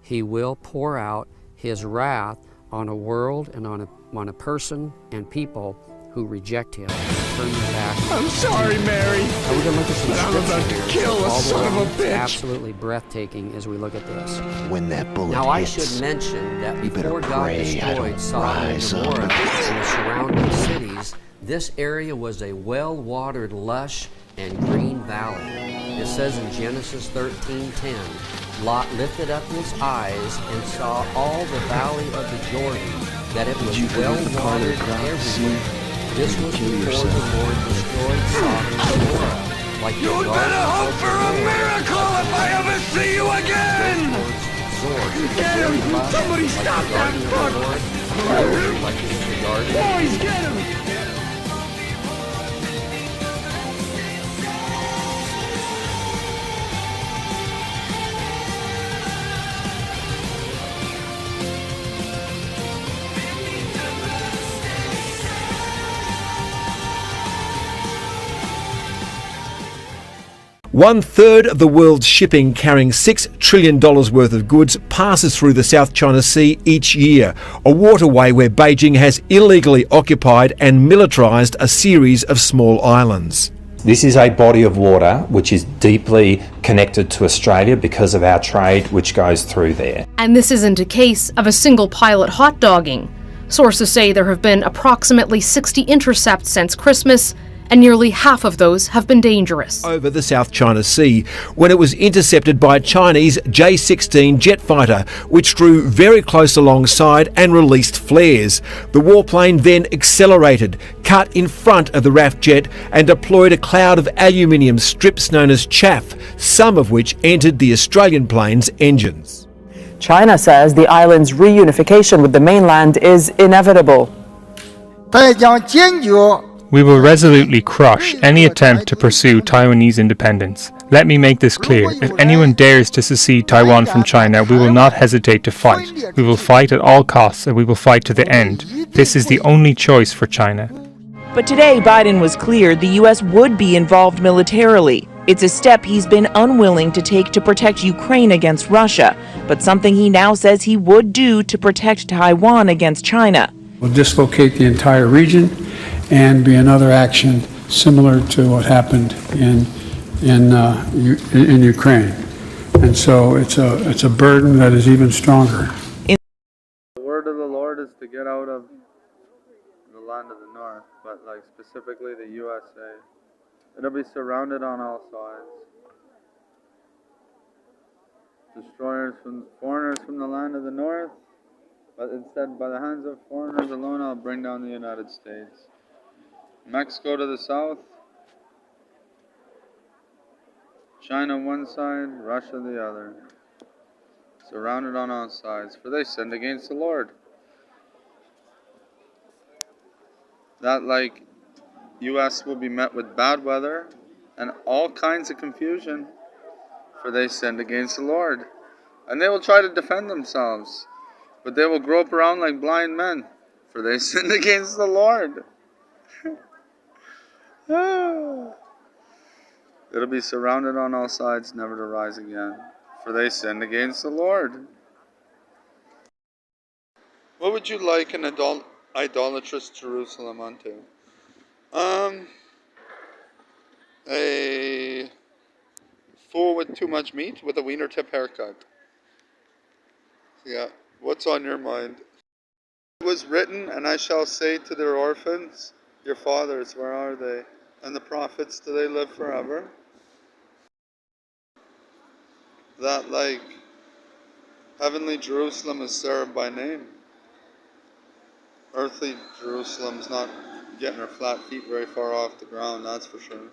He will pour out His wrath on a world and on a person and people who reject Him. Turn their back. I'm sorry, Mary. And we're going to look at some I'm about scripture to here. kill a son of a bitch. Absolutely breathtaking as we look at this. When that bullet Now I hits, should mention that you better before God pray I destroyed don't Sodom and rise up Gomorrah against and the surrounding cities, this area was a well-watered, lush, and green valley. It says in Genesis 13:10, Lot lifted up his eyes and saw all the valley of the Jordan, that it was well-watered everywhere. This was before the Lord destroyed Sodom and Gomorrah. Like You'd better hope for a miracle if I ever see you again! Get him! Somebody stop that fuck! Boys, get him! One-third of the world's shipping carrying $6 trillion worth of goods passes through the South China Sea each year, a waterway where Beijing has illegally occupied and militarised a series of small islands. This is a body of water which is deeply connected to Australia because of our trade which goes through there. And this isn't a case of a single pilot hot-dogging. Sources say there have been approximately 60 intercepts since Christmas, and nearly half of those have been dangerous. Over the South China Sea, when it was intercepted by a Chinese J-16 jet fighter, which drew very close alongside and released flares. The warplane then accelerated, cut in front of the RAF jet and deployed a cloud of aluminium strips known as chaff, some of which entered the Australian plane's engines. China says the island's reunification with the mainland is inevitable. We will resolutely crush any attempt to pursue Taiwanese independence. Let me make this clear. If anyone dares to secede Taiwan from China, we will not hesitate to fight. We will fight at all costs, and we will fight to the end. This is the only choice for China. But today, Biden was clear the U.S. would be involved militarily. It's a step he's been unwilling to take to protect Ukraine against Russia, but something he now says he would do to protect Taiwan against China. We'll dislocate the entire region and be another action similar to what happened in Ukraine. And so it's a burden that is even stronger. The word of the Lord is to get out of the land of the north, but like specifically the USA. It'll be surrounded on all sides. Destroyers from foreigners from the land of the north, but instead by the hands of foreigners alone I'll bring down the United States. Mexico to the south, China one side, Russia the other, surrounded on all sides, for they sinned against the Lord. That like U.S. will be met with bad weather and all kinds of confusion, for they sinned against the Lord. And they will try to defend themselves, but they will grope around like blind men, for they sinned against the Lord. It'll be surrounded on all sides, never to rise again, for they sinned against the Lord. What would you like an idolatrous Jerusalem unto? A fool with too much meat with a wiener tip haircut. Yeah, what's on your mind? It was written, and I shall say to their orphans, your fathers, where are they? And the prophets, do they live forever? That like heavenly Jerusalem is served by name. Earthly Jerusalem's not getting her flat feet very far off the ground, that's for sure.